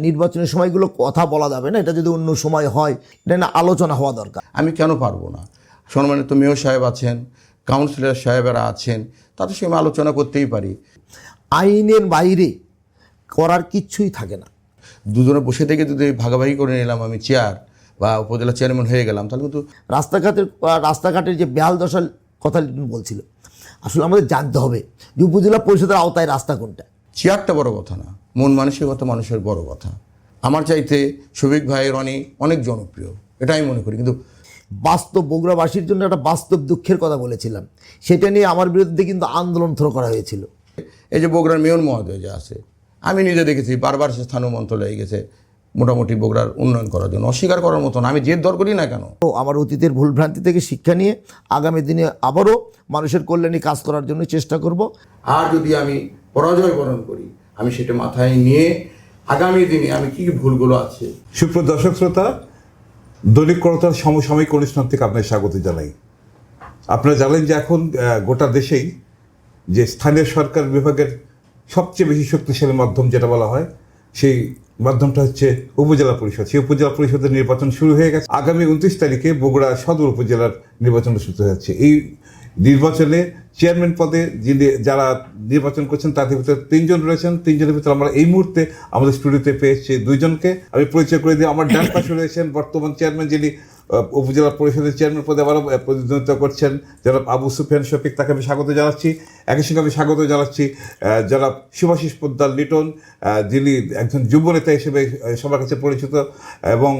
নির্বাচনের সময়গুলো কথা বলা যাবে না, এটা যদি অন্য সময় হয় এটা না আলোচনা হওয়া দরকার। আমি কেন পারবো না? সম্মানিত মেয়র সাহেব আছেন, কাউন্সিলর সাহেবেরা আছেন, তাদের সঙ্গে আলোচনা করতেই পারি। আইনের বাইরে করার কিচ্ছুই থাকে না। দুজনে বসে থেকে যদি ভাগাভাগি করে নিলাম, আমি চেয়ার বা উপজেলা চেয়ারম্যান হয়ে গেলাম, তাহলে কিন্তু রাস্তাঘাটের যে বেহাল দশার কথা লিটন বলছিল, আসলে আমাদের জানতে হবে যে উপজেলা পরিষদের আওতায় রাস্তা কোনটা। চেয়ারটা বড় কথা না, মন মানসিকতা মানুষের বড় কথা। আমার চাইতে শফিক ভাই, রনি অনেক জনপ্রিয়, এটা আমি মনে করি। কিন্তু বাস্তব বগুড়াবাসীর জন্য একটা বাস্তব দুঃখের কথা বলেছিলাম, সেটা নিয়ে আমার বিরুদ্ধে কিন্তু আন্দোলন থ্রো করা হয়েছিল। এই যে বগুড়ার মেয়র মহোদয় যে আছে, আমি নিজে দেখেছি বারবার সে স্থানীয় মন্ত্রণালয়ে গেছে মোটামুটি বগুড়ার উন্নয়ন করার জন্য। অস্বীকার করার মতন, আমি জেদ দর করি না কেন। তো আমার অতীতের ভুলভ্রান্তি থেকে শিক্ষা নিয়ে আগামী দিনে আবারও মানুষের কল্যাণে কাজ করার জন্য চেষ্টা করব। আর যদি আমি পরাজয় বরণ করি, আমি সেটা মাথায় নিয়ে আগামী দিনে আমি কী কী ভুলগুলো আছে। সুপ্রিয় দর্শক শ্রোতা, দৈনিক করতার সমসাময়িক অনুষ্ঠান থেকে আপনাকে স্বাগত জানাই। আপনারা জানেন যে এখন গোটা দেশেই যে স্থানীয় সরকার বিভাগের সবচেয়ে বেশি শক্তিশালী মাধ্যম যেটা বলা হয়, সেই মাধ্যমটা হচ্ছে উপজেলা পরিষদ। সেই উপজেলা পরিষদের নির্বাচন শুরু হয়ে গেছে। আগামী 29 তারিখে বগুড়া সদর উপজেলার নির্বাচন শুরু হচ্ছে। এই নির্বাচনে চেয়ারম্যান পদে যারা নির্বাচন করছেন তাদের ভিতরে 3 জন রয়েছেন। 3 জনের ভিতরে আমরা এই মুহূর্তে আমাদের স্টুডিওতে পেয়েছি 2 জনকে। আমি পরিচয় করে দিই। আমার ডান পাশে রয়েছেন বর্তমান চেয়ারম্যান, যিনি উপজেলা পরিষদের চেয়ারম্যান পদে আবারও প্রতিদ্বন্দ্বিতা করছেন, যারা আবু সুফিয়ান শফিক, তাকে আমি স্বাগত জানাচ্ছি। একই সঙ্গে আমি স্বাগত জানাচ্ছি যারা শুভাশিস পোদ্দার লিটন, যিনি একজন যুব নেতা হিসেবে সবার কাছে পরিচিত এবং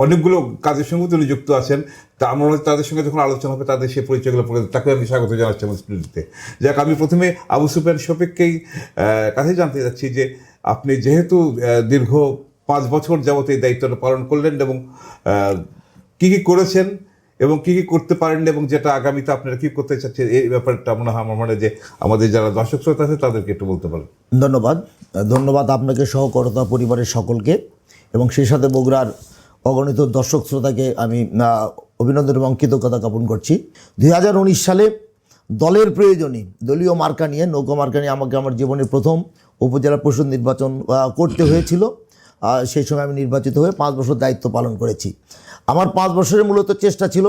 অনেকগুলো কাজের সঙ্গে তিনি যুক্ত আছেন। তা আমরা তাদের সঙ্গে যখন আলোচনা হবে তাদের সেই পরিচয়গুলো পড়ে তাকে আমি স্বাগত জানাচ্ছি আমার স্টুডিওতে। যাক, আমি প্রথমে আবু সুফিয়ান শফিককেই কাছে জানতে যাচ্ছি যে আপনি যেহেতু দীর্ঘ 5 বছর যাবত এই দায়িত্বটা পালন করলেন এবং কী কী করেছেন এবং কী কী করতে পারেন এবং যেটা আগামীতে আপনারা কী করতে চাচ্ছেন, এই ব্যাপারটা মনে হয় আমার মনে যে আমাদের যারা দর্শক শ্রোতা আছে তাদেরকে একটু বলতে পারেন। ধন্যবাদ আপনাকে সহ করতা পরিবারের সকলকে এবং সেই সাথে বগুড়ার অগণিত দর্শক শ্রোতাকে আমি অভিনন্দন এবং কৃতজ্ঞতা জ্ঞাপন করছি। 2019 সালে দলের প্রয়োজনে দলীয় মার্কা নিয়ে, নৌকা মার্কা নিয়ে আমাকে আমার জীবনের প্রথম উপজেলা পরিষদ নির্বাচন করতে হয়েছিল। সেই সময় আমি নির্বাচিত হয়ে 5 বছর দায়িত্ব পালন করেছি। আমার 5 বছরের মূলত চেষ্টা ছিল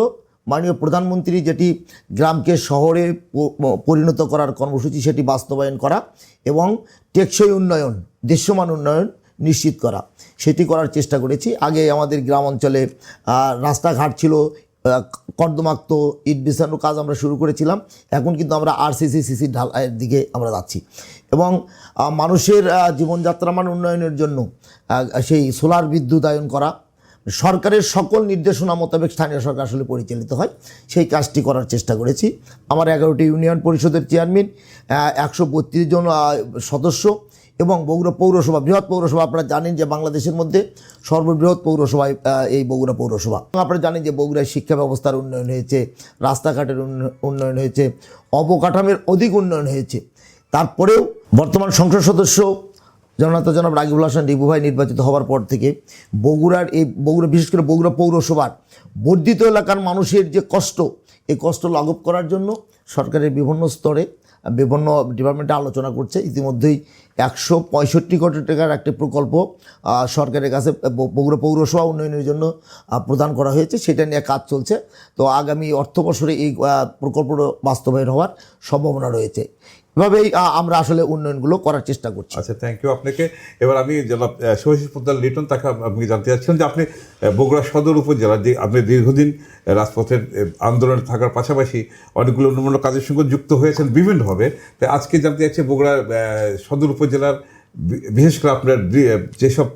মাননীয় প্রধানমন্ত্রী যেটি গ্রামকে শহরে পরিণত করার কর্মসূচি, সেটি বাস্তবায়ন করা এবং টেকসই উন্নয়ন, দৃশ্যমান উন্নয়ন নিশ্চিত করা, সেটি করার চেষ্টা করেছি। আগে আমাদের গ্রাম অঞ্চলে রাস্তাঘাট ছিল কর্দমাক্ত, ইট বিছানোর কাজ আমরা শুরু করেছিলাম। এখন কিন্তু আমরা সিসি ঢালাইয়ের দিকে আমরা যাচ্ছি এবং মানুষের জীবনযাত্রার মান উন্নয়নের জন্য সেই সোলার বিদ্যুতায়ন করা, সরকারের সকল নির্দেশনা মোতাবেক স্থানীয় সরকার আসলে পরিচালিত হয়, সেই কাজটি করার চেষ্টা করেছি। আমার 11টি ইউনিয়ন পরিষদের চেয়ারম্যান, 132 জন সদস্য এবং বগুড়া পৌরসভা, বৃহৎ পৌরসভা। আপনারা জানেন যে বাংলাদেশের মধ্যে সর্ববৃহৎ পৌরসভায় এই বগুড়া পৌরসভা। আপনারা জানেন যে বগুড়ায় শিক্ষা ব্যবস্থার উন্নয়ন হয়েছে, রাস্তাঘাটের উন্নয়ন হয়েছে, অবকাঠামোর অধিক উন্নয়ন হয়েছে। তারপরেও বর্তমান সংসদ সদস্য জনাব রাগিবুল হাসান রিবু ভাই নির্বাচিত হওয়ার পর থেকে বগুড়া, বিশেষ করে বগুড়া পৌরসভার বর্ধিত এলাকার মানুষের যে কষ্ট, এই কষ্ট লাঘব করার জন্য সরকারের বিভিন্ন স্তরে বিভিন্ন ডিপার্টমেন্টে আলোচনা করছে। ইতিমধ্যেই 165 কোটি টাকার একটি প্রকল্প সরকারের কাছে বগুড়া পৌরসভা উন্নয়নের জন্য প্রদান করা হয়েছে, সেটা নিয়ে কাজ চলছে। তো আগামী অর্থবছরে এই প্রকল্পটা বাস্তবায়ন হওয়ার সম্ভাবনা রয়েছে। এভাবেই আমরা আসলে উন্নয়নগুলো করার চেষ্টা করছি। আচ্ছা, থ্যাংক ইউ আপনাকে। এবার আমি জনাব শুভাশিস পোদ্দার লিটন, তাকে আপনি জানতে চাচ্ছিলাম যে আপনি বগুড়া সদর উপজেলার যে আপনি দীর্ঘদিন রাজপথের আন্দোলনে থাকার পাশাপাশি অনেকগুলো উন্নয়ন কাজের সঙ্গে যুক্ত হয়েছেন বিভিন্নভাবে। তাই আজকে জানতে চাচ্ছি বগুড়া সদর উপজেলার বিশেষ করে আপনার যেসব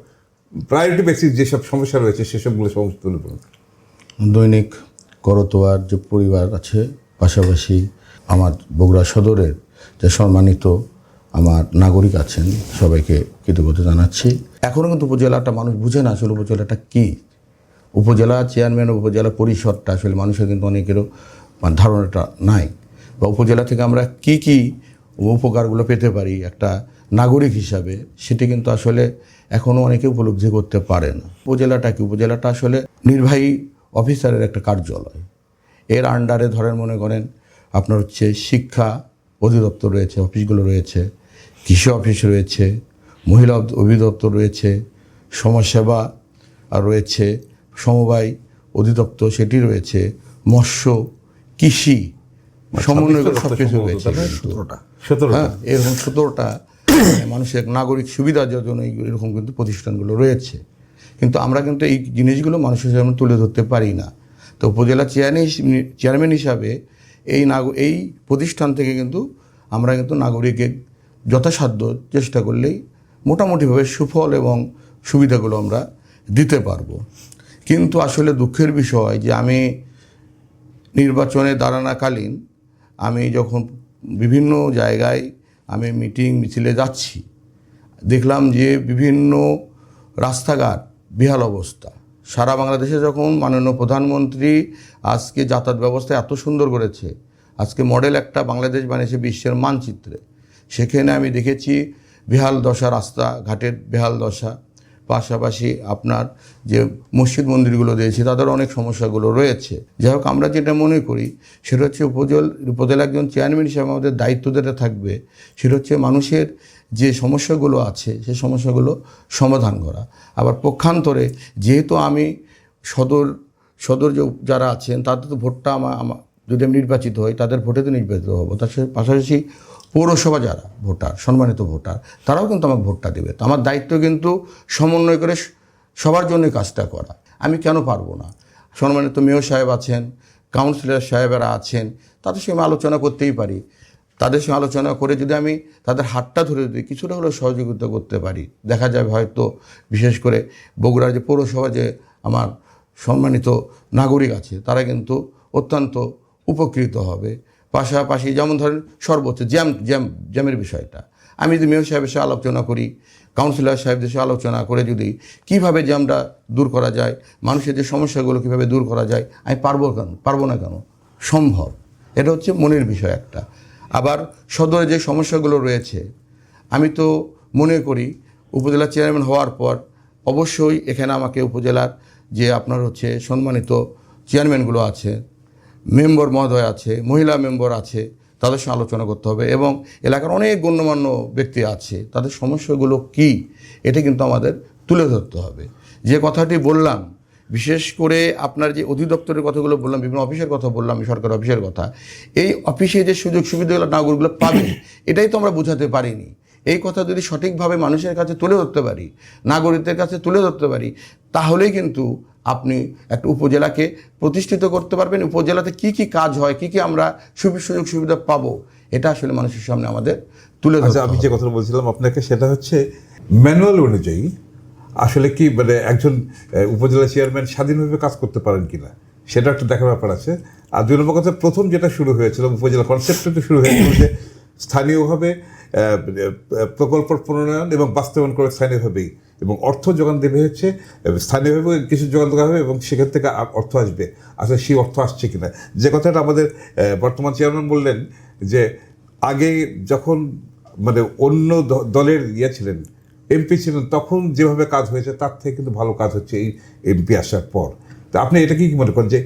প্রায়োরিটি বেসিস যেসব সমস্যা রয়েছে সেসবগুলো সমস্ত তুলে ধরুন। দৈনিক করতোয়ার যে পরিবার আছে, পাশাপাশি আমার বগুড়া সদরের যে সম্মানিত আমার নাগরিক আছেন, সবাইকে কৃতজ্ঞতা জানাচ্ছি। এখনও কিন্তু উপজেলাটা মানুষ বুঝে না আসলে উপজেলাটা কী। উপজেলা চেয়ারম্যান, উপজেলা পরিষদটা আসলে মানুষের কিন্তু অনেকেরও ধারণাটা নাই, বা উপজেলা থেকে আমরা কি কি উপকারগুলো পেতে পারি একটা নাগরিক হিসাবে, সেটি কিন্তু আসলে এখনও অনেকে উপলব্ধি করতে পারে না। উপজেলাটা কি? উপজেলাটা আসলে নির্বাহী অফিসারের একটা কার্যালয়। এর আন্ডারে ধরেন মনে করেন আপনার হচ্ছে শিক্ষা অধিদপ্তর রয়েছে, অফিসগুলো রয়েছে, কৃষি অফিস রয়েছে, মহিলা অধিদপ্তর রয়েছে, সমাজসেবা আর রয়েছে, সমবায় অধিদপ্তর সেটি রয়েছে, মৎস্য, কৃষি, সমন্বয় করে সব কিছু রয়েছে। হ্যাঁ, এরকম 17টা মানুষের নাগরিক সুবিধার জন্য এরকম কিন্তু প্রতিষ্ঠানগুলো রয়েছে। কিন্তু আমরা কিন্তু এই জিনিসগুলো মানুষের সামনে তুলে ধরতে পারি না। তো উপজেলা চেয়ারম্যান হিসাবে এই প্রতিষ্ঠান থেকে কিন্তু আমরা কিন্তু নাগরিকের যথাসাধ্য চেষ্টা করলেই মোটামুটিভাবে সুফল এবং সুবিধাগুলো আমরা দিতে পারবো। কিন্তু আসলে দুঃখের বিষয় যে আমি নির্বাচনে দাঁড়ানোকালীন আমি যখন বিভিন্ন জায়গায় আমি মিটিং মিছিলে যাচ্ছি, দেখলাম যে বিভিন্ন রাস্তাঘাট বেহাল অবস্থা। সারা বাংলাদেশে যখন মাননীয় প্রধানমন্ত্রী আজকে যাতায়াত ব্যবস্থা এত সুন্দর করেছে, আজকে মডেল একটা বাংলাদেশ বানিয়েছে বিশ্বের মানচিত্রে, সেখানে আমি দেখেছি বেহাল দশা, রাস্তাঘাটের বেহাল দশা। পাশাপাশি আপনার যে মসজিদ মন্দিরগুলো দিয়েছে তাদের অনেক সমস্যাগুলো রয়েছে। যাই হোক, আমরা যেটা মনে করি সেটা হচ্ছে উপজেলা একজন চেয়ারম্যান হিসেবে আমাদের দায়িত্ব যেটা থাকবে সেটা হচ্ছে মানুষের যে সমস্যাগুলো আছে সেই সমস্যাগুলো সমাধান করা। আবার পক্ষান্তরে যেহেতু আমি সদর যারা আছেন তাদের তো ভোটটা আমার যদি আমি নির্বাচিত হই তাদের ভোটে তো নির্বাচিত হবো, তার পাশাপাশি পৌরসভা যারা ভোটার, সম্মানিত ভোটার, তারাও কিন্তু আমাকে ভোটটা দেবে। তো আমার দায়িত্ব কিন্তু সমন্বয় করে সবার জন্য কাজটা করা। আমি কেন পারবো না? সম্মানিত মেয়র সাহেব আছেন, কাউন্সিলর সাহেবেরা আছেন, তাদের সঙ্গে আলোচনা করতেই পারি। তাদের সঙ্গে আলোচনা করে যদি আমি তাদের হাতটা ধরে দিই, কিছুটা হলেও সহযোগিতা করতে পারি, দেখা যাবে হয়তো বিশেষ করে বগুড়ার যে পৌরসভা যে আমার সম্মানিত নাগরিক আছে তারা কিন্তু অত্যন্ত উপকৃত হবে। পাশাপাশি যেমন ধরেন সর্বোচ্চ জ্যামের বিষয়টা আমি যদি মেয়র সাহেবের সাথে আলোচনা করি, কাউন্সিলর সাহেবদের সাথে আলোচনা করে যদি কীভাবে জ্যামটা দূর করা যায়, মানুষের যে সমস্যাগুলো কীভাবে দূর করা যায়, আমি পারবো না কেন? সম্ভব। এটা হচ্ছে মনের বিষয় একটা। আবার সদরে যে সমস্যাগুলো রয়েছে, আমি তো মনে করি উপজেলা চেয়ারম্যান হওয়ার পর অবশ্যই এখানে আমাকে উপজেলার যে আপনার হচ্ছে সম্মানিত চেয়ারম্যানগুলো আছে, মেম্বার মহোদয় আছে, মহিলা মেম্বার আছে, তাদের সঙ্গে আলোচনা করতে হবে এবং এলাকার অনেক গণ্যমান্য ব্যক্তি আছে, তাদের সমস্যাগুলো কী এটা কিন্তু আমাদের তুলে ধরতে হবে। যে কথাটি বললাম, বিশেষ করে আপনার যে অধিদপ্তরের কথাগুলো বললাম, বিভিন্ন অফিসের কথা বললাম, সরকারি অফিসের কথা, এই অফিসে যে সুযোগ সুবিধাগুলো নাগরিকগুলো পাবে এটাই তো আমরা বোঝাতে পারিনি। এই কথা যদি সঠিকভাবে মানুষের কাছে তুলে ধরতে পারি, নাগরিকদের কাছে তুলে ধরতে পারি, তাহলেই কিন্তু আপনি একটা উপজেলাকে প্রতিষ্ঠিত করতে পারবেন। উপজেলাতে কি কি কাজ হয়, কি কি আমরা সুযোগ সুবিধা পাবো, এটা আসলে মানুষের সামনে আমাদের তুলে ধরতে হবে। আমি যে কথা বলছিলাম আপনাকে সেটা হচ্ছে ম্যানুয়াল অনুযায়ী আসলে কি মানে একজন উপজেলা চেয়ারম্যান স্বাধীনভাবে কাজ করতে পারেন কিনা সেটা একটা দেখার ব্যাপার আছে। আর দুই নম্বর কথা, প্রথম যেটা শুরু হয়েছিল উপজেলা কনসেপ্টটা শুরু হয়েছিল যে স্থানীয়ভাবে প্রকল্প প্রণয়ন এবং বাস্তবায়ন করে স্থানীয়ভাবেই, এবং অর্থ যোগান দেবে হচ্ছে স্থানীয়ভাবে কিছু যোগান দেওয়া হবে এবং সেখান থেকে অর্থ আসবে। আসলে সেই অর্থ আসছে কিনা, যে কথাটা আমাদের বর্তমান চেয়ারম্যান বললেন যে আগে যখন মানে অন্য দলের ছিলেন, এমপি ছিলেন, তখন যেভাবে কাজ হয়েছে তার থেকে কিন্তু ভালো কাজ হচ্ছে এই এমপি আসার পর। তো আপনি এটা কি মনে করেন যে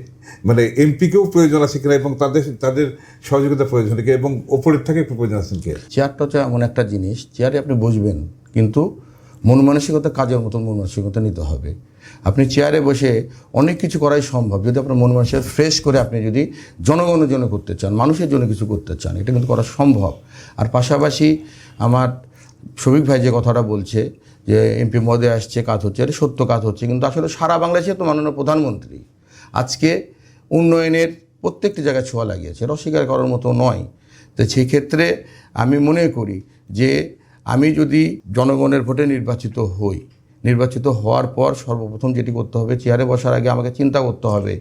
মানে এমপিকেও প্রয়োজন আছে কিনা এবং তাদের সহযোগিতা প্রয়োজন কি, এবং ওপরের থেকে প্রয়োজন আছেন কি? চেয়ারটা হচ্ছে এমন একটা জিনিস, চেয়ারে আপনি বসবেন কিন্তু মন মানসিকতা কাজের মতন মন মানসিকতা নিতে হবে। আপনি চেয়ারে বসে অনেক কিছু করাই সম্ভব যদি আপনার মন মানসিকতা ফ্রেশ করে আপনি যদি জনগণের জন্য করতে চান, মানুষের জন্য কিছু করতে চান, এটা কিন্তু করা সম্ভব। আর পাশাপাশি আমার শফিক ভাই যে কথাটা বলছে যে এমপি মহোদয় আসছে, কাজ হচ্ছে, এটা সত্য কাজ হচ্ছে, কিন্তু আসলে সারা বাংলাদেশে তো মাননীয় প্রধানমন্ত্রী আজকে উন্নয়নের প্রত্যেকটি জায়গায় ছোঁয়া লাগিয়েছে, এটা অস্বীকার করার মতো নয়। তো সেই ক্ষেত্রে আমি মনে করি যে আমি যদি জনগণের ভোটে নির্বাচিত হওয়ার পর সর্বপ্রথম যেটি করতে হবে, চেয়ারে বসার আগে আমাকে চিন্তা করতে হবে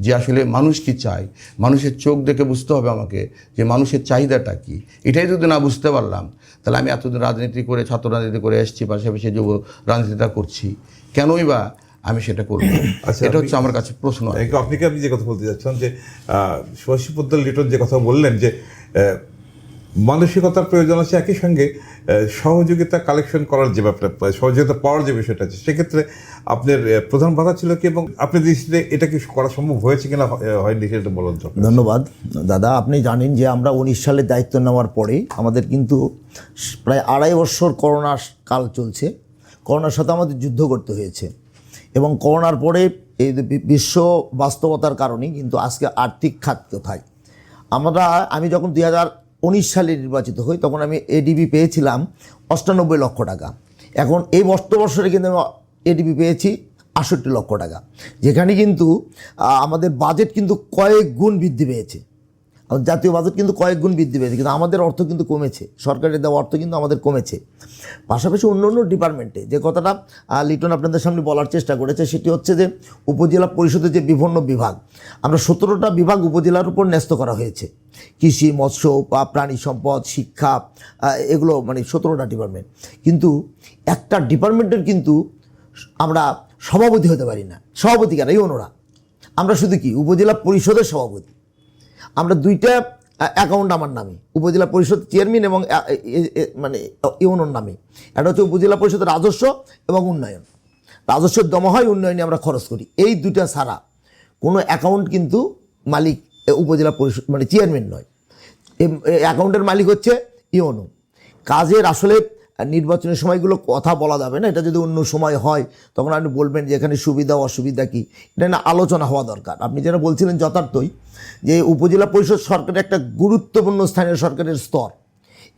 যে আসলে মানুষ কি চায়, মানুষের চোখ দেখে বুঝতে হবে আমাকে যে মানুষের চাহিদাটা কী। এটাই যদি না বুঝতে পারলাম তাহলে আমি এতদিন রাজনীতি করে, ছাত্র রাজনীতি করে এসেছি, পাশাপাশি যুব রাজনীতিটা করছি, কেনই বা আমি সেটা করবো? এটা হচ্ছে আমার কাছে প্রশ্ন। আপনি যে কথা বলতে যাচ্ছেন যে সুভাষী পোদ্দার লিটন যে কথা বললেন যে মানসিকতার প্রয়োজন আছে, একই সঙ্গে সহযোগিতা কালেকশন করার যে ব্যাপারটা, সহযোগিতা পাওয়ার যে বিষয়টা আছে, সেক্ষেত্রে আপনার প্রধান বাধা ছিল কি, এবং আপনার দৃষ্টিতে এটা কি করা সম্ভব হয়েছে কিনা হয়নি সেটা বলার দরকার। ধন্যবাদ দাদা। আপনি জানেন যে আমরা 19 সালে দায়িত্ব নেওয়ার পরে আমাদের কিন্তু প্রায় 2.5 বছর করোনা কাল চলছে। করোনার সাথে আমাদের যুদ্ধ করতে হয়েছে, এবং করোনার পরে এই বিশ্ব বাস্তবতার কারণে কিন্তু আজকে আর্থিক খাত কোথায়। আমি যখন 2019 সালে নির্বাচিত হই, তখন আমি এডিবি পেয়েছিলাম 98 লক্ষ টাকা। এখন এই বছরে কিন্তু আমি এডিবি পেয়েছি 68 লক্ষ টাকা, যেখানে কিন্তু আমাদের বাজেট কিন্তু কয়েক গুণ বৃদ্ধি পেয়েছে। জাতীয় বাজেট কিন্তু কয়েক গুণ বৃদ্ধি পেয়েছে, কিন্তু আমাদের অর্থ কিন্তু কমেছে, সরকারের দেওয়া অর্থ কিন্তু আমাদের কমেছে। পাশাপাশি অন্য অন্য ডিপার্টমেন্টে যে কথাটা লিটন আপনাদের সামনে বলার চেষ্টা করেছে, সেটি হচ্ছে যে উপজেলা পরিষদের যে বিভিন্ন বিভাগ, আমরা 17টা বিভাগ উপজেলার উপর ন্যস্ত করা হয়েছে। কৃষি, মৎস্য, প্রাণী সম্পদ, শিক্ষা, এগুলো মানে 17টা ডিপার্টমেন্ট। কিন্তু একটা ডিপার্টমেন্টের কিন্তু আমরা সভাপতি হতে পারি না। সভাপতি কেন, এই ওনারা আমরা শুধু কি উপজেলা পরিষদের সভাপতি। আমরা 2টা অ্যাকাউন্ট আমার নামে, উপজেলা পরিষদ চেয়ারম্যান এবং মানে ইউনোর নামে। এটা হচ্ছে উপজেলা পরিষদের রাজস্ব এবং উন্নয়ন। রাজস্ব জমা হয়, উন্নয়নে আমরা খরচ করি। এই 2টা ছাড়া কোনো অ্যাকাউন্ট কিন্তু মালিক উপজেলা পরিষদ মানে চেয়ারম্যান নয়। অ্যাকাউন্টের মালিক হচ্ছে ইউনো। কাজের আসলে নির্বাচনের সময়গুলো কথা বলা যাবে না, এটা যদি অন্য সময় হয় তখন আপনি বলবেন যে এখানে সুবিধা অসুবিধা কী, এটা না আলোচনা হওয়া দরকার। আপনি যেটা বলছিলেন যথার্থই, যে উপজেলা পরিষদ সরকারের একটা গুরুত্বপূর্ণ স্থানীয় সরকারের স্তর।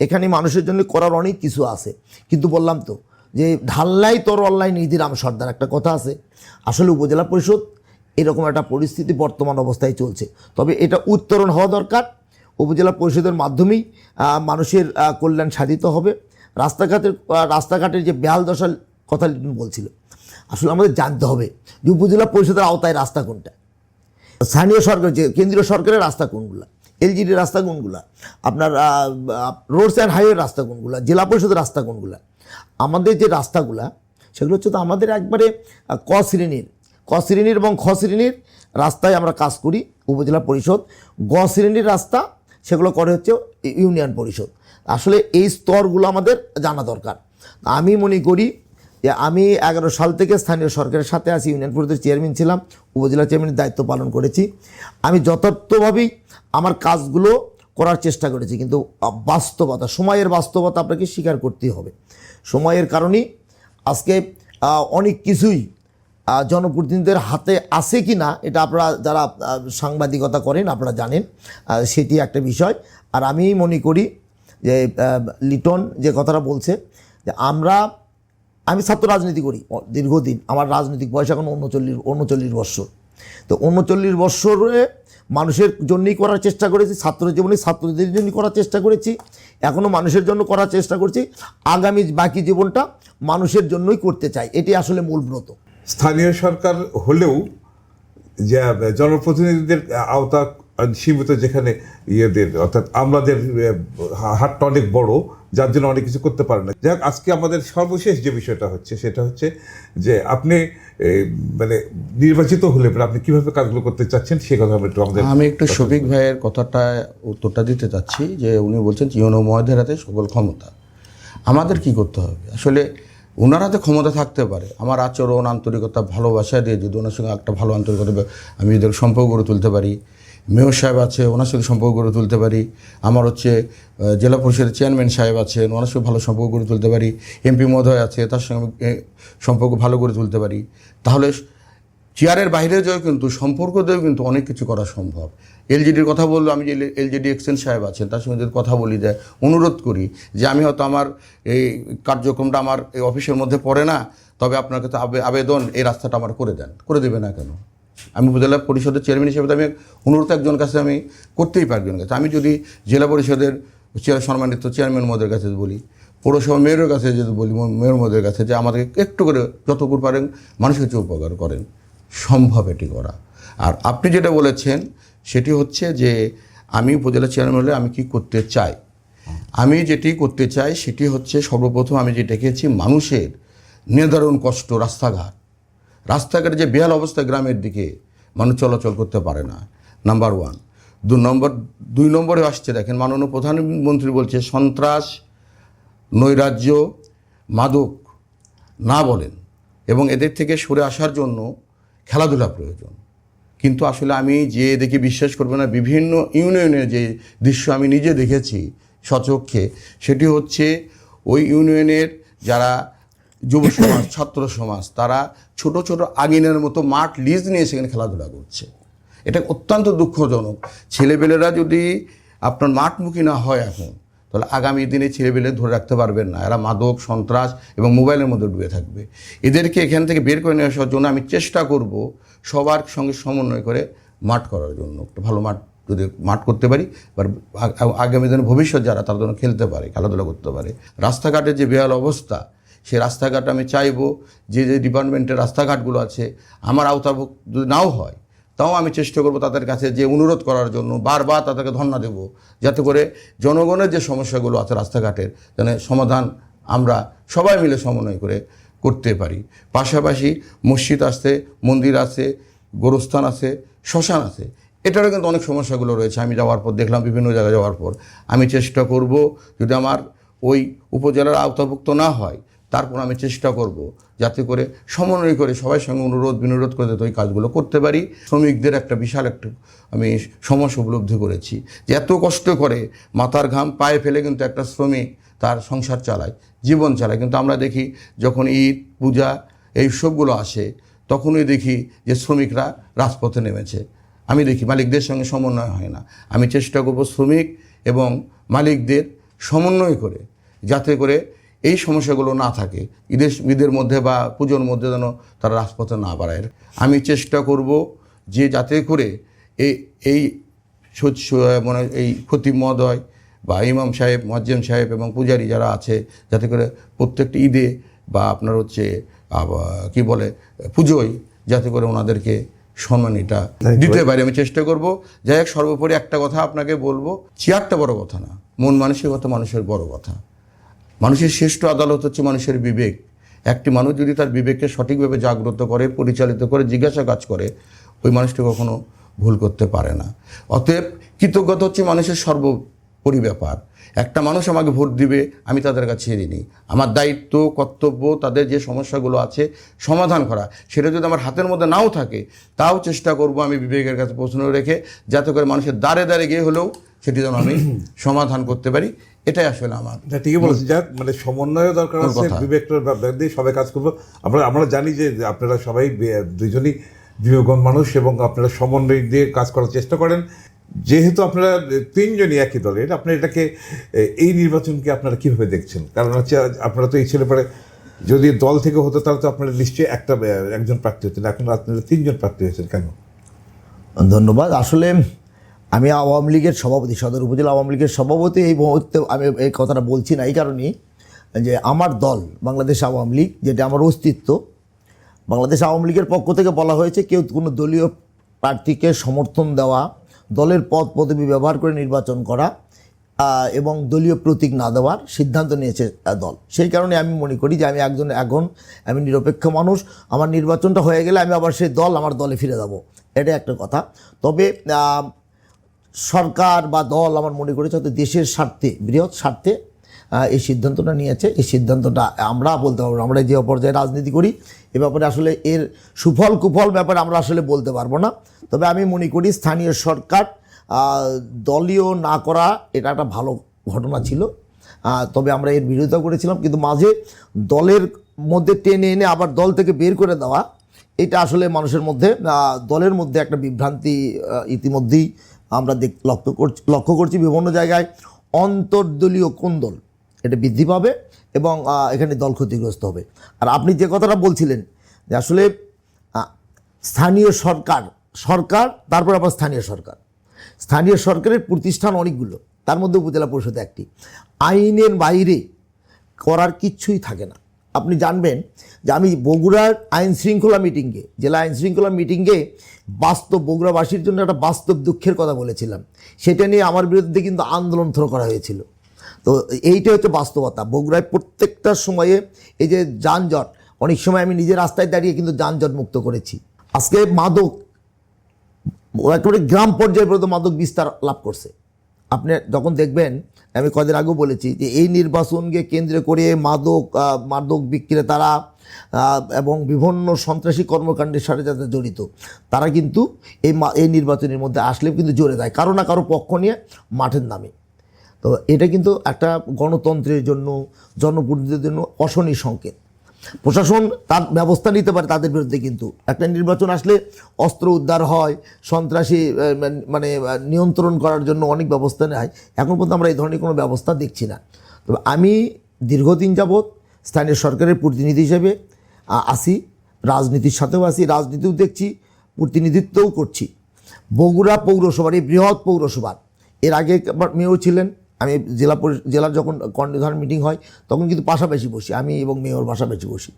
এখানে মানুষের জন্য করার অনেক কিছু আছে, কিন্তু বললাম তো যে ঢাল্লাই তোর অনলাইন নিধিরাম সর্দার একটা কথা আছে। আসলে উপজেলা পরিষদ এরকম একটা পরিস্থিতি বর্তমান অবস্থায় চলছে, তবে এটা উত্তরণ হওয়া দরকার। উপজেলা পরিষদের মাধ্যমেই মানুষের কল্যাণ সাধিত হবে। রাস্তাঘাটের যে বেহাল দশার কথা বলছিল, আসলে আমাদের জানতে হবে যে উপজেলা পরিষদের আওতায় রাস্তা কোনটা, স্থানীয় সরকার যে কেন্দ্রীয় সরকারের রাস্তা কোনগুলা, এলজিডির রাস্তা কোনগুলা, আপনার রোডস অ্যান্ড হাইওয়ে রাস্তা কোনগুলা, জেলা পরিষদের রাস্তা কোনগুলা। আমাদের যে রাস্তাগুলা সেগুলো হচ্ছে তো আমাদের একবারে ক শ্রেণীর এবং খ শ্রেণীর রাস্তায় আমরা কাজ করি উপজেলা পরিষদ। গ শ্রেণীর রাস্তা সেগুলো করে হচ্ছে ইউনিয়ন পরিষদ। আসলে এই স্তরগুলো আমাদের জানা দরকার। আমি মনে করি যে আমি 11 সাল থেকে স্থানীয় সরকারের সাথে আছি, ইউনিয়ন পরিষদের চেয়ারম্যান ছিলাম, উপজেলা চেয়ারম্যানের দায়িত্ব পালন করেছি। আমি যথার্থভাবেই আমার কাজগুলো করার চেষ্টা করেছি, কিন্তু বাস্তবতা, সময়ের বাস্তবতা আপনাকে স্বীকার করতেই হবে। সময়ের কারণেই আজকে অনেক কিছুই জনপ্রতিনিধিদের হাতে আছে কি না, এটা আপনারা যারা সাংবাদিকতা করেন আপনারা জানেন, সেটি একটা বিষয়। আর আমি মনে করি যে লিটন যে কথাটা বলছে যে আমি ছাত্র রাজনীতি করি দীর্ঘদিন, আমার রাজনৈতিক বয়স এখন 39 বৎসর। তো 39 বৎসরে মানুষের জন্যই করার চেষ্টা করেছি, ছাত্র জীবনে ছাত্রদের জন্যই করার চেষ্টা করেছি, এখনও মানুষের জন্য করার চেষ্টা করছি, আগামী বাকি জীবনটা মানুষের জন্যই করতে চাই, এটি আসলে মূল ব্রত। স্থানীয় সরকার হলেও যে জনপ্রতিনিধিদের আওতা সীমিত, যেখানে ইয়েদের অর্থাৎ আমাদের হাতটা অনেক বড়, যার জন্য অনেক কিছু করতে পারে না। যাক, আজকে আমাদের সর্বশেষ যে বিষয়টা হচ্ছে সেটা হচ্ছে যে আপনি মানে নির্বাচিত হলে আপনি কিভাবে কাজগুলো করতে চাচ্ছেন সে কথা আমি একটু শফিক ভাইয়ের কথাটা উত্তরটা দিতে চাচ্ছি। যে উনি বলছেন ইউনো মহোদয়ের হাতে সকল ক্ষমতা, আমাদের কি করতে হবে? আসলে ওনার হাতে ক্ষমতা থাকতে পারে, আমার আচরণ, আন্তরিকতা, ভালোবাসা দিয়ে যদি ওনার সঙ্গে একটা ভালো আন্তরিকতা আমি যদি সম্পর্ক গড়ে তুলতে পারি, মেয়র সাহেব আছে ওনার সাথে সম্পর্ক গড়ে তুলতে পারি, আমার হচ্ছে জেলা পরিষদের চেয়ারম্যান সাহেব আছেন ওনার সঙ্গে ভালো সম্পর্ক গড়ে তুলতে পারি, এমপি মহোদয় আছে তার সঙ্গে সম্পর্ক ভালো করে তুলতে পারি, তাহলে চেয়ারের বাইরে যাও কিন্তু সম্পর্ক দিয়েও কিন্তু অনেক কিছু করা সম্ভব। এলজিডির কথা বললো, আমি যে এলজিডি এক্সচেঞ্জ সাহেব আছেন তার সঙ্গে যদি কথা বলি, যায় অনুরোধ করি যে আমি হয়তো আমার এই কার্যক্রমটা আমার এই অফিসের মধ্যে পড়ে না, তবে আপনার কাছে আবেদন এই রাস্তাটা আমার করে দেন, করে দেবে না কেন? আমি উপজেলা পরিষদের চেয়ারম্যান হিসেবে আমি অনুরোধ একজন কাছে আমি করতেই পারি একজনের কাছে। আমি যদি জেলা পরিষদের সম্মানিত চেয়ারম্যান মহোদয়ের কাছে বলি, পৌরসভা মেয়রের কাছে যদি বলি, মেয়র মহোদয়ের কাছে যে আমাদেরকে একটু করে যতটুকু পারেন মানুষের কিছু উপকার করেন, সম্ভব এটি করা। আর আপনি যেটা বলেছেন সেটি হচ্ছে যে আমি উপজেলা চেয়ারম্যান হলে আমি কি করতে চাই, আমি যেটি করতে চাই সেটি হচ্ছে সর্বপ্রথম আমি যে দেখেছি মানুষের নির্ধারণ কষ্ট, রাস্তাঘাটে যে বেহাল অবস্থা, গ্রামের দিকে মানুষ চলাচল করতে পারে না, নাম্বার 1। দুই নম্বরে আসছে, দেখেন মাননীয় প্রধানমন্ত্রী বলছে সন্ত্রাস, নৈরাজ্য, মাদক না বলেন এবং এদের থেকে সরে আসার জন্য খেলাধুলা প্রয়োজন। কিন্তু আসলে আমি যে দেখে বিশ্বাস করবে না, বিভিন্ন ইউনিয়নের যে দৃশ্য আমি নিজে দেখেছি স্বচক্ষে, সেটি হচ্ছে ওই ইউনিয়নের যারা যুব সমাজ, ছাত্র সমাজ, তারা ছোট ছোট আঙিনার মতো মাঠ লিজ নিয়ে সেখানে খেলাধুলা করছে। এটা অত্যন্ত দুঃখজনক। ছেলেবেলেরা যদি আপনার মাঠমুখী না হয় এখন, তাহলে আগামী দিনে ছেলেবেলে ধরে রাখতে পারবেন না। এরা মাদক, সন্ত্রাস এবং মোবাইলের মধ্যে ডুবে থাকবে। এদেরকে এখান থেকে বের করে নিয়ে আসার জন্য আমি চেষ্টা করব সবার সঙ্গে সমন্বয় করে মাঠ করার জন্য। একটা ভালো মাঠ যদি মাঠ করতে পারি, বা আগামী দিনে ভবিষ্যৎ যারা তার জন্য খেলতে পারে, খেলাধুলা করতে পারে। রাস্তাঘাটের যে বেহাল অবস্থা, সেই রাস্তাঘাট আমি চাইবো যে ডিপার্টমেন্টের রাস্তাঘাটগুলো আছে আমার আওতাভুক্ত যদি নাও হয়, তাও আমি চেষ্টা করব তাদের কাছে যে অনুরোধ করার জন্য, বারবার তাদেরকে ধন্যবাদ দেব, যাতে করে জনগণের যে সমস্যাগুলো আছে রাস্তাঘাটের যেন সমাধান আমরা সবাই মিলে সমন্বয় করে করতে পারি। পাশাপাশি মসজিদ আছে, মন্দির আছে, গোরস্থান আছে, শ্মশান আছে, এটারও কিন্তু অনেক সমস্যাগুলো রয়েছে। আমি যাওয়ার পর দেখলাম, বিভিন্ন জায়গায় যাওয়ার পর আমি চেষ্টা করব, যদি আমার ওই উপজেলার আওতাভুক্ত না হয়, তারপর আমি চেষ্টা করব যাতে করে সমন্বয় করে সবার সঙ্গে অনুরোধ বিনোরোধ করে যাতে ওই কাজগুলো করতে পারি। শ্রমিকদের একটা বিশাল একটা আমি সমস্যা উপলব্ধি করেছি যে এত কষ্ট করে মাথার ঘাম পায়ে ফেলে কিন্তু একটা শ্রমিক তার সংসার চালায়, জীবন চালায়। কিন্তু আমরা দেখি যখন ঈদ, পূজা এই সবগুলো আসে, তখনই দেখি যে শ্রমিকরা রাজপথে নেমেছে। আমি দেখি মালিকদের সঙ্গে সমন্বয় হয় না। আমি চেষ্টা করব শ্রমিক এবং মালিকদের সমন্বয় করে, যাতে করে এই সমস্যাগুলো না থাকে। ঈদের মধ্যে বা পুজোর মধ্যে যেন তারা রাজপথে না বাড়ায়। আমি চেষ্টা করব যে যাতে করে এই মানে এই খতিব মহোদয় বা ইমাম সাহেব, মুয়াজ্জিম সাহেব এবং পূজারী যারা আছে, যাতে করে প্রত্যেকটি ঈদে বা আপনার হচ্ছে কি বলে পুজোয়, যাতে করে ওনাদেরকে সম্মান এটা দিতে পারি, আমি চেষ্টা করব। যাই হোক, সর্বোপরি একটা কথা আপনাকে বলবো, চেয়ারটা বড় কথা না, মন মানসিকতা মানুষের বড় কথা। মানুষের শ্রেষ্ঠ আদালত হচ্ছে মানুষের বিবেক। একটি মানুষ যদি তার বিবেককে সঠিকভাবে জাগ্রত করে, পরিচালিত করে, জিজ্ঞাসা কাজ করে, ওই মানুষটি কখনো ভুল করতে পারে না। অতএব কৃতজ্ঞতা হচ্ছে মানুষের সর্বোপরি ব্যাপার। একটা মানুষ আমাকে ভোট দিবে, আমি তাদের কাছে ছেড়ে নিই। আমার দায়িত্ব, কর্তব্য তাদের যে সমস্যাগুলো আছে সমাধান করা। সেটা যদি আমার হাতের মধ্যে নাও থাকে, তাও চেষ্টা করব আমি বিবেকের কাছে প্রশ্ন রেখে, যাতে করে মানুষের দ্বারে দ্বারে গিয়ে হলেও সেটি যেন আমি সমাধান করতে পারি। এটাই আসলে আমার। ঠিকই বলেছেন। যাক, মানে সমন্বয় দরকার আছে, বিবেকটার ব্যাপার দিয়ে সবাই কাজ করবো। আমরা জানি যে আপনারা সবাই দুইজনই বিবেকবান মানুষ এবং আপনারা সমন্বয় দিয়ে কাজ করার চেষ্টা করেন। যেহেতু আপনারা তিনজনই একই দলের, আপনারা এটাকে এই নির্বাচনকে আপনারা কীভাবে দেখছেন? কারণ হচ্ছে আপনারা তো এই ছেলে পরে যদি দল থেকে হতো তাহলে তো আপনারা নিশ্চয়ই একজন প্রার্থী হতেন, এখন আপনারা তিনজন প্রার্থী হয়েছেন কেন? ধন্যবাদ। আসলে আমি আওয়ামী লীগের সভাপতি, সদর উপজেলা আওয়ামী লীগের সভাপতি। এই মুহূর্তে আমি এই কথাটা বলছি না এই কারণেই যে আমার দল বাংলাদেশ আওয়ামী লীগ, যেটা আমার অস্তিত্ব, বাংলাদেশ আওয়ামী লীগের পক্ষ থেকে বলা হয়েছে কেউ কোনো দলীয় প্রার্থীকে সমর্থন দেওয়া, দলের পদ পদবি ব্যবহার করে নির্বাচন করা এবং দলীয় প্রতীক না দেওয়ার সিদ্ধান্ত নিয়েছে দল। সেই কারণে আমি মনে করি যে আমি নিরপেক্ষ মানুষ। আমার নির্বাচনটা হয়ে গেলে আমি আবার সেই দল, আমার দলে ফিরে যাব, এটা একটা কথা। তবে সরকার বা দল আমার মনে করেছে হয়তো দেশের স্বার্থে, বৃহৎ স্বার্থে এই সিদ্ধান্তটা নিয়েছে। এই সিদ্ধান্তটা আমরা বলতে পারবো, আমরা যে পর্যায়ে রাজনীতি করি এ ব্যাপারে আসলে এর সুফল কুফল ব্যাপারে আমরা আসলে বলতে পারবো না। তবে আমি মনে করি স্থানীয় সরকার দলীয় না করা এটা একটা ভালো ঘটনা ছিল। তবে আমরা এর বিরোধিতা করেছিলাম, কিন্তু মাঝে দলের মধ্যে টেনে এনে আবার দল থেকে বের করে দেওয়া, এটা আসলে মানুষের মধ্যে, দলের মধ্যে একটা বিভ্রান্তি ইতিমধ্যেই আমরা লক্ষ্য করছি। বিভিন্ন জায়গায় অন্তর্দলীয় কোন্দল এটা বৃদ্ধি পাবে এবং এখানে দল ক্ষতিগ্রস্ত হবে। আর আপনি যে কথাটা বলছিলেন যে আসলে স্থানীয় সরকার তারপর আবার স্থানীয় সরকারের প্রতিষ্ঠান অনেকগুলো, তার মধ্যে উপজেলা পরিষদ একটি। আইনের বাইরে করার কিচ্ছুই থাকে না। আপনি জানবেন যে আমি বগুড়ার জেলা আইন শৃঙ্খলা মিটিংয়ে বগুড়াবাসীর জন্য একটা বাস্তব দুঃখের কথা বলেছিলাম। সেটা নিয়ে আমার বিরুদ্ধে কিন্তু আন্দোলন করা হয়েছিল। তো এইটা হচ্ছে বাস্তবতা। বগুড়ায় প্রত্যেকটা সময়ে এই যে যানজট, অনেক সময় আমি নিজের রাস্তায় দাঁড়িয়ে কিন্তু যানজট মুক্ত করেছি। আজকে মাদক একেবারে গ্রাম পর্যায়ে পর্যন্ত মাদক বিস্তার লাভ করছে। আপনি যখন দেখবেন, আমি কদিন আগেও বলেছি যে এই নির্বাচনকে কেন্দ্র করে মাদক বিক্রেতারা এবং বিভিন্ন সন্ত্রাসী কর্মকাণ্ডের সাথে যাতে জড়িত, তারা কিন্তু এই নির্বাচনের মধ্যে আসলে কিন্তু জড়ে যায় কারো না কারো পক্ষ নিয়ে মাঠের নামে। তো এটা কিন্তু একটা গণতন্ত্রের জন্য, জনপ্রতিনিধিদের জন্য অশনি সংকেত। প্রশাসন তার ব্যবস্থা নিতে পারে তাদের বিরুদ্ধে, কিন্তু একটা নির্বাচন আসলে অস্ত্র উদ্ধার হয়, সন্ত্রাসী মানে নিয়ন্ত্রণ করার জন্য অনেক ব্যবস্থা নেয়। এখন পর্যন্ত আমরা এই ধরনের কোনো ব্যবস্থা দেখছি না। তবে আমি দীর্ঘদিন যাবৎ স্থানীয় সরকারের প্রতিনিধি হিসেবে আসি, রাজনীতির সাথেও আসি, রাজনীতিও দেখছি, প্রতিনিধিত্বও করছি। বগুড়া পৌরসভার, এই বৃহৎ পৌরসভার, এর আগে মেয়র ছিলেন। আমি জেলার যখন কর্ণধার মিটিং হয় তখন কিন্তু পাশাপাশি বসি, আমি এবং মেয়র পাশাপাশি বসি।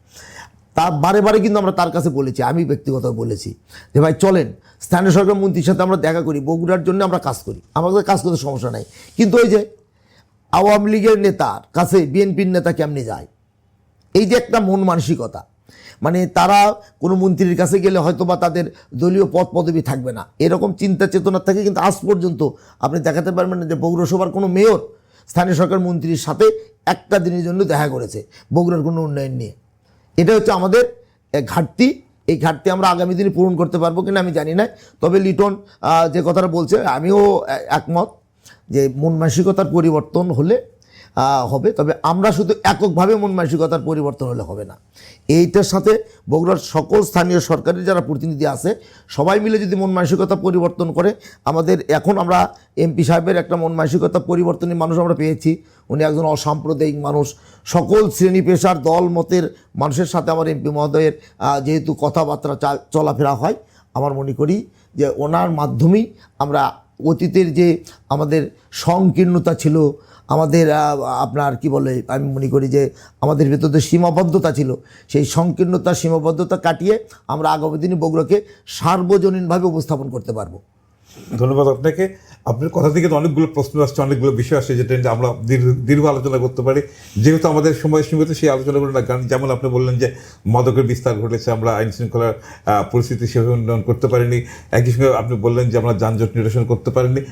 তা বারে বারে কিন্তু আমরা তার কাছে বলেছি, আমি ব্যক্তিগত বলেছি যে ভাই চলেন স্থানীয় সরকার মন্ত্রীর সাথে আমরা দেখা করি, বগুড়ার জন্য আমরা কাজ করি, আমাদের কাজ করতে সমস্যা নাই। কিন্তু ওই যে আওয়ামী লীগের নেতার কাছে বিএনপির নেতা কেমনে যায়, এই যে একটা মন মানসিকতা, মানে তারা কোনো মন্ত্রীর কাছে গেলে হয়তো বা তাদের দলীয় পদ পদবি থাকবে না, এরকম চিন্তা চেতনা থেকে কিন্তু আজ পর্যন্ত আপনি দেখাতে পারবেন না যে পৌরসভার কোনো মেয়র স্থানীয় সরকার মন্ত্রীর সাথে একটা দিনের জন্য দেখা করেছে বগুড়ার কোনো উন্নয়ন নিয়ে। এটা হচ্ছে আমাদের ঘাটতি। এই ঘাটতি আমরা আগামী দিনে পূরণ করতে পারবো কিনা আমি জানি না। তবে লিটন যে কথাটা বলছে আমিও একমত যে মন মানসিকতার পরিবর্তন হলে হবে, তবে আমরা শুধু এককভাবে মন মানসিকতার পরিবর্তন হলে হবে না। এইটার সাথে বগুড়ার সকল স্থানীয় সরকারের যারা প্রতিনিধি আছে সবাই মিলে যদি মন মানসিকতা পরিবর্তন করে, আমাদের এখন আমরা এমপি সাহেবের একটা মন মানসিকতা পরিবর্তনের মানুষ আমরা পেয়েছি। উনি একজন অসাম্প্রদায়িক মানুষ, সকল শ্রেণী পেশার দল মতের মানুষের সাথে আমার এমপি মহোদয়ের যেহেতু কথাবার্তা চলাফেরা হয়, আমার মনে করি যে ওনার মাধ্যমেই আমরা অতীতের যে আমাদের সংকীর্ণতা ছিল, আমাদের আপনার কি বলে, আমি মনে করি যে আমাদের ভেতরে সীমাবদ্ধতা ছিল, সেই সংকীর্ণতা সীমাবদ্ধতা কাটিয়ে আমরা আগামী দিনে বগুড়াকে সার্বজনীনভাবে উপস্থাপন করতে পারবো। ধন্যবাদ আপনাকে। আপনার কথা থেকে তো অনেকগুলো প্রশ্ন আসছে, অনেকগুলো বিষয় আসছে যেটা নিয়ে আমরা দীর্ঘ আলোচনা করতে পারি। যেহেতু আমাদের সময় সীমিত, সেই আলোচনাগুলো না, কারণ যেমন আপনি বললেন যে মাদকের বিস্তার ঘটেছে, আমরা আইন শৃঙ্খলার পরিস্থিতি সেভাবে উন্নয়ন করতে পারিনি। একই সঙ্গে আপনি বললেন যে আমরা যানজট নিরসন করতে পারিনি,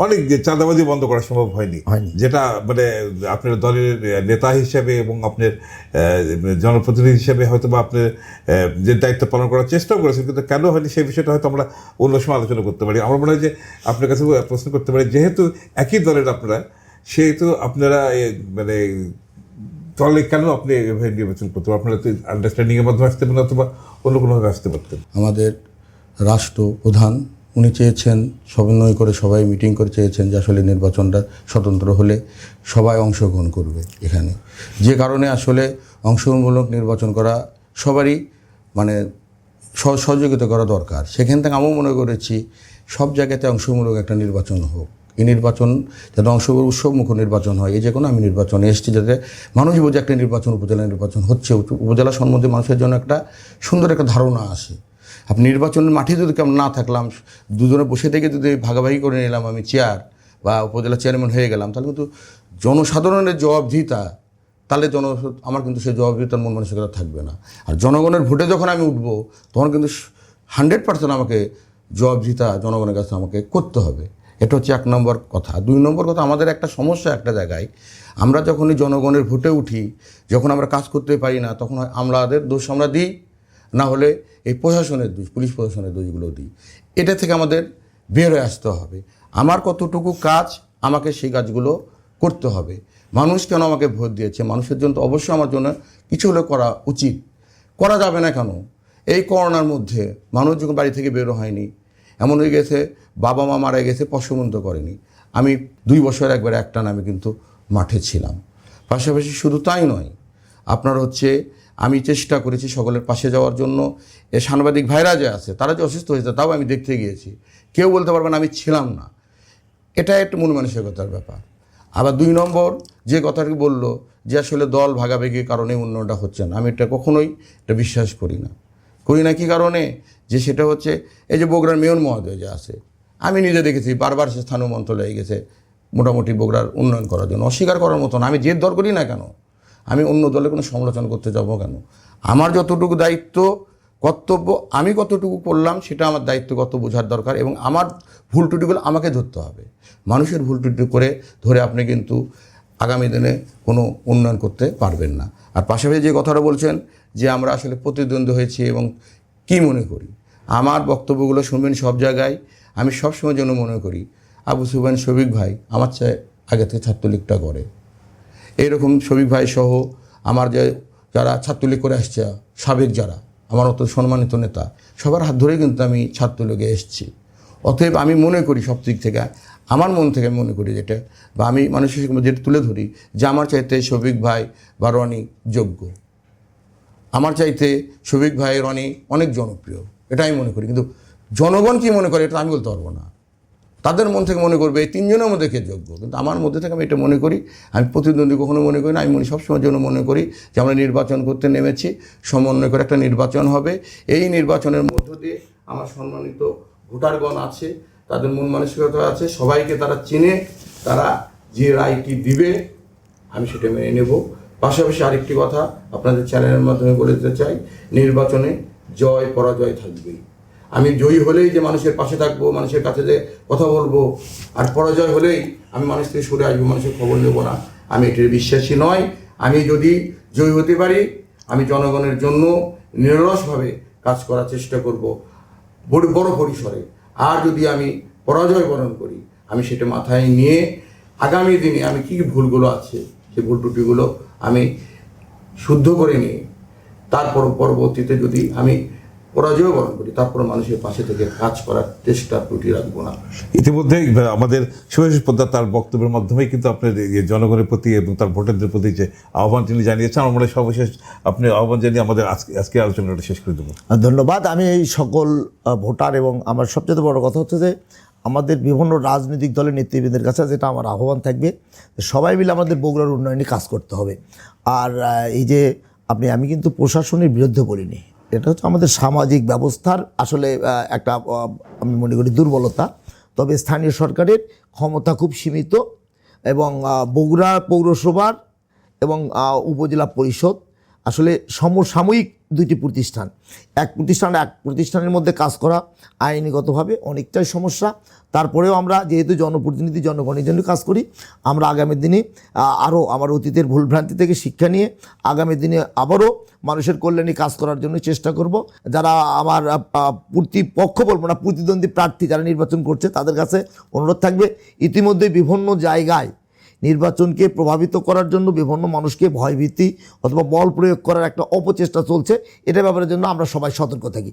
অনেক চাঁদাবাজি বন্ধ করা সম্ভব হয়নি, যেটা মানে আপনার দলের নেতা হিসেবে এবং আপনার জনপ্রতিনিধি হিসেবে হয়তো বা আপনার যে দায়িত্ব পালন করার চেষ্টাও করেছেন, কিন্তু কেন হয়নি সেই বিষয়টা হয়তো আমরা অন্য সময় আলোচনা করতে পারি। আমার মনে হয় যে আপনার কাছে প্রশ্ন করতে পারি, যেহেতু একই দলের আপনারা, সেহেতু আপনারা মানে দলে কেন আপনি এভাবে নির্বাচন করতে পারেন? আপনারা তো আন্ডারস্ট্যান্ডিংয়ের মাধ্যমে আসতে পারেন অথবা অন্য কোনোভাবে আসতে পারতেন। আমাদের রাষ্ট্রপ্রধান উনি চেয়েছেন, সমন্বয় করে সবাই মিটিং করে চেয়েছেন যে আসলে নির্বাচনটা স্বতন্ত্র হলে সবাই অংশগ্রহণ করবে এখানে, যে কারণে আসলে অংশগ্রহণমূলক নির্বাচন করা সবারই মানে সহযোগিতা করা দরকার। সেখান থেকে আমিও মনে করেছি সব জায়গাতে অংশগ্রহণমূলক একটা নির্বাচন হোক। এই নির্বাচন যাতে অংশগ্রহণ উৎসবমুখ নির্বাচন হয়, এই যে কোনো আমি নির্বাচনে এসেছি যাতে মানুষ বোঝে একটা নির্বাচন, উপজেলা নির্বাচন হচ্ছে, উপজেলা সম্বন্ধে মানুষের জন্য একটা সুন্দর একটা ধারণা আসে। আপনি নির্বাচনের মাঠে যদি কেমন না থাকলাম, দুজনে বসে থেকে যদি ভাগাভাগি করে নিলাম, আমি চেয়ার বা উপজেলা চেয়ারম্যান হয়ে গেলাম, তাহলে কিন্তু জনসাধারণের জবাবদিহিতা, তাহলে আমার কিন্তু সেই জবাবদিহিতার মন মানসিকতা থাকবে না। আর জনগণের ভোটে যখন আমি উঠবো তখন কিন্তু 100% আমাকে জবাবদিহিতা জনগণের কাছে আমাকে করতে হবে। এটা হচ্ছে 1 নম্বর কথা। 2 নম্বর কথা, আমাদের একটা সমস্যা একটা জায়গায়, আমরা যখনই জনগণের ভোটে উঠি, যখন আমরা কাজ করতে পারি না, তখন আমাদের দোষ আমরা দিই, না হলে এই প্রশাসনের দোষ, পুলিশ প্রশাসনের দোষগুলো দিই। এটা থেকে আমাদের বের হয়ে আসতে হবে। আমার কতটুকু কাজ, আমাকে সেই কাজগুলো করতে হবে। মানুষ কেন আমাকে ভোট দিয়েছে, মানুষের জন্য তো অবশ্যই আমার জন্য কিছু হলে করা উচিত। করা যাবে না কেন? এই করোনার মধ্যে মানুষ যখন বাড়ি থেকে বেরো হয়নি, এমন হয়ে গেছে বাবা মা মারা গেছে, পশমন্ত করেনি। আমি 2 বছর একবার একটানা আমি কিন্তু মাঠে ছিলাম। পাশাপাশি শুধু তাই নয়, আপনার হচ্ছে আমি চেষ্টা করেছি সকলের পাশে যাওয়ার জন্য। এ সাংবাদিক ভাইরা যে আছে, তারা যে অসুস্থ হয়েছে তাও আমি দেখতে গিয়েছি, কেউ বলতে পারবে না আমি ছিলাম না। এটা একটা মন মানসিকতার ব্যাপার। আবার 2 নম্বর যে কথাটি বললো যে আসলে দল ভাগাভাগির কারণে উন্নয়নটা হচ্ছে না, আমি এটা কখনোই এটা বিশ্বাস করি না। কী কারণে, যে সেটা হচ্ছে এই যে বগুড়ার মেয়র মহোদয় যে আছে, আমি নিজে দেখেছি বারবার সে স্থানীয় মন্ত্রণালয়ে গেছে মোটামুটি বগুড়ার উন্নয়ন করার জন্য। অস্বীকার করার মতো না, আমি জেদ দর করি না কেন, আমি অন্য দলে কোনো সমালোচনা করতে যাব কেন? আমার যতটুকু দায়িত্ব কর্তব্য আমি কতটুকু করলাম সেটা আমার দায়িত্বগত বোঝার দরকার, এবং আমার ভুল ত্রুটিগুলো আমাকে ধরতে হবে। মানুষের ভুল ত্রুটি করে ধরে আপনি কিন্তু আগামী দিনে কোনো উন্নয়ন করতে পারবেন না। আর পাশাপাশি যে কথাটা বলছেন যে আমরা আসলে প্রতিদ্বন্দ্বী হয়েছি এবং কি মনে করি, আমার বক্তব্যগুলো শুনবেন সব জায়গায়। আমি সবসময় যেন মনে করি আবু সুফিয়ান শফিক ভাই আমার চেয়ে আগে থেকে ছাত্রলীগটা করে। এইরকম শফিক ভাই সহ আমার যারা ছাত্রলীগ করে আসছে, সাবেক যারা আমার অত সম্মানিত নেতা, সবার হাত ধরে কিন্তু আমি ছাত্রলীগে এসেছি। অতএব আমি মনে করি সব দিক থেকে, আমার মন থেকে মনে করি যেটা, বা আমি মানুষের যেটা তুলে ধরি যে আমার চাইতে শফিক ভাই বা রনি যোগ্য, আমার চাইতে শফিক ভাই রনি অনেক জনপ্রিয়, এটা আমি মনে করি। কিন্তু জনগণ কী মনে করে এটা আমি বলতে পারবো না। তাদের মন থেকে মনে করবে এই তিনজনের মধ্যে কে যোগ্য, কিন্তু আমার মধ্যে থেকে আমি এটা মনে করি। আমি প্রতিদ্বন্দ্বী কখনো মনে করি না, আমি সবসময় জন্য মনে করি যে আমরা নির্বাচন করতে নেমেছি, সমন্বয় করে একটা নির্বাচন হবে। এই নির্বাচনের মধ্য দিয়ে আমার সম্মানিত ভোটারগণ আছে, তাদের মন মানসিকতা আছে, সবাইকে তারা চিনে, তারা যে রায়টি দিবে আমি সেটা মেনে নেব। পাশাপাশি আরেকটি কথা আপনাদের চ্যানেলের মাধ্যমে বলে দিতে চাই, নির্বাচনে জয় পরাজয় থাকবেই। আমি জয়ী হলেই যে মানুষের পাশে থাকবো, মানুষের কাছে যে কথা বলবো, আর পরাজয় হলেই আমি মানুষ থেকে সরে আসবো, মানুষের খবর নেব না, আমি এটির বিশ্বাসী নয়। আমি যদি জয়ী হতে পারি, আমি জনগণের জন্য নিরলসভাবে কাজ করার চেষ্টা করব বড় পরিসরে। আর যদি আমি পরাজয় বরণ করি, আমি সেটা মাথায় নিয়ে আগামী দিনে আমি কী ভুলগুলো আছে সেই ভুল ত্রুটিগুলো আমি শুদ্ধ করে নিয়ে তারপর পরবর্তীতে যদি আমি পরাজয় বরণ করি, তারপর মানুষের পাশে থেকে কাজ করার চেষ্টা ত্রুটি রাখবো না। ইতিমধ্যে আমাদের শুভাশিস পোদ্দার তার বক্তব্যের মাধ্যমেই কিন্তু আপনার এই জনগণের প্রতি এবং তার ভোটারদের প্রতি যে আহ্বান তিনি জানিয়েছেন, আমরা মনে হয় সর্বশেষ আপনি আহ্বান জানিয়ে আমাদের আজকে আলোচনাটা শেষ করে দেবো। ধন্যবাদ। আমি এই সকল ভোটার এবং আমার সবচেয়ে বড় কথা হচ্ছে যে আমাদের বিভিন্ন রাজনৈতিক দলের নেতৃবৃন্দের কাছে যেটা আমার আহ্বান থাকবে, সবাই মিলে আমাদের বগুড়ার উন্নয়নে কাজ করতে হবে। আর এই যে আমি কিন্তু প্রশাসনের বিরুদ্ধে বলিনি, এটা হচ্ছে আমাদের সামাজিক ব্যবস্থার আসলে একটা আমি মনে করি দুর্বলতা। তবে স্থানীয় সরকারের ক্ষমতা খুব সীমিত, এবং বগুড়া পৌরসভার এবং উপজেলা পরিষদ আসলে সমসাময়িক দুইটি প্রতিষ্ঠান। এক প্রতিষ্ঠানের মধ্যে কাজ করা আইনগতভাবে অনেকটাই সমস্যা। তারপরেও আমরা যেহেতু জনপ্রতিনিধি, জনগণের জন্য কাজ করি, আমরা আগামী দিনে আরও আমার অতীতের ভুলভ্রান্তি থেকে শিক্ষা নিয়ে আগামী দিনে আবারও মানুষের কল্যাণে কাজ করার জন্য চেষ্টা করব। যারা আমার প্রতিপক্ষ বলবো না, প্রতিদ্বন্দ্বী প্রার্থী যারা নির্বাচন করছে, তাদের কাছে অনুরোধ থাকবে, ইতিমধ্যে বিভিন্ন জায়গায় নির্বাচনকে প্রভাবিত করার জন্য বিভিন্ন মানুষকে ভয়ভীতি অথবা বল প্রয়োগ করার একটা অপচেষ্টা চলছে। এটা ব্যাপারের জন্য আমরা সবাই সতর্ক থাকি।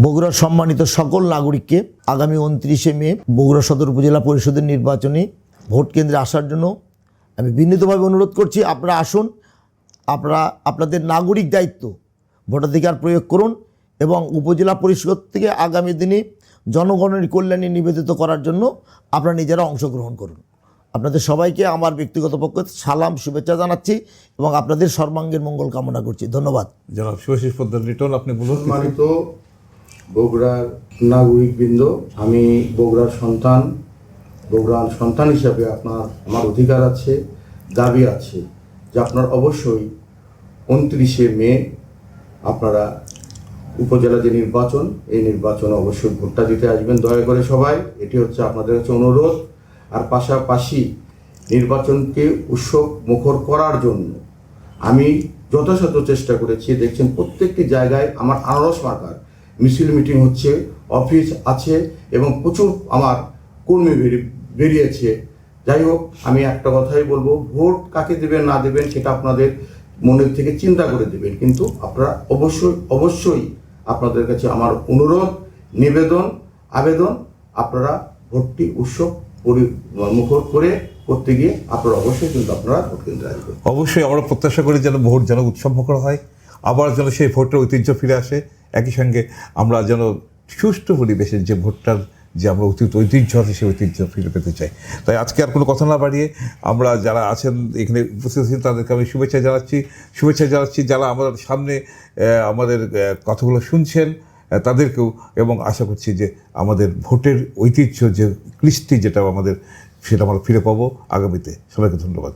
বগুড়ার সম্মানিত সকল নাগরিককে আগামী 29শে মে বগুড়া সদর উপজেলা পরিষদের নির্বাচনে ভোট কেন্দ্রে আসার জন্য আমি বিনীতভাবে অনুরোধ করছি। আপনারা আসুন, আপনারা আপনাদের নাগরিক দায়িত্ব ভোটাধিকার প্রয়োগ করুন, এবং উপজেলা পরিষদ থেকে আগামী দিনে জনগণের কল্যাণে নিবেদিত করার জন্য আপনারা নিজেরা অংশগ্রহণ করুন। আপনাদের সবাইকে আমার ব্যক্তিগত পক্ষে সালাম, শুভেচ্ছা জানাচ্ছি এবং আপনাদের সর্বাঙ্গীন মঙ্গল কামনা করছি। ধন্যবাদ। জনাব শুভাশিস পোদ্দার লিটন, আপনি বলুন। সম্মানিত বগুড়ার নাগরিকবৃন্দ, আমি বগুড়ার সন্তান হিসাবে আমার অধিকার আছে, দাবি আছে যে আপনার অবশ্যই 29শে মে আপনারা উপজেলা যে নির্বাচন, এই নির্বাচনে অবশ্যই ভোটটা দিতে আসবেন দয়া করে সবাই। এটি হচ্ছে আপনাদের কাছে অনুরোধ। আর পাশাপাশি নির্বাচনকে উৎসব মুখর করার জন্য আমি যথাসাধ্য চেষ্টা করেছি। দেখছেন প্রত্যেকটি জায়গায় আমার আনারস মার্কার মিছিল মিটিং হচ্ছে, অফিস আছে এবং প্রচুর আমার কর্মী বেরিয়েছে। যাই হোক, আমি একটা কথাই বলবো, ভোট কাকে দেবেন না দেবেন সেটা আপনাদের মনের থেকে চিন্তা করে দেবেন, কিন্তু আপনারা অবশ্যই আপনাদের কাছে আমার অনুরোধ, নিবেদন, আবেদন, আপনারা ভোটটি উৎসব মুখর করে করতে গিয়ে আপনারা অবশ্যই কিন্তু আপনারা ভোট কেন্দ্রে আসবেন। অবশ্যই আমরা প্রত্যাশা করি যেন ভোট যেন উৎসবমুখর হয়, আবার যেন সেই ভোটের ঐতিহ্য ফিরে আসে। একই সঙ্গে আমরা যেন সুষ্ঠু পরিবেশে যে ভোটটার যে আমরা ঐতিহ্য আছে সেই ঐতিহ্য ফিরে পেতে চাই। তাই আজকে আর কোনো কথা না বাড়িয়ে আমরা যারা আছেন এখানে উপস্থিত আছেন তাদেরকে আমি শুভেচ্ছা জানাচ্ছি। যারা আমাদের সামনে আমাদের কথাগুলো শুনছেন তাদেরকেও, এবং আশা করছি যে আমাদের ভোটের ঐতিহ্য যে কৃষ্টি যেটা আমাদের, সেটা আমরা ফিরে পাবো আগামীতে। সবাইকে ধন্যবাদ।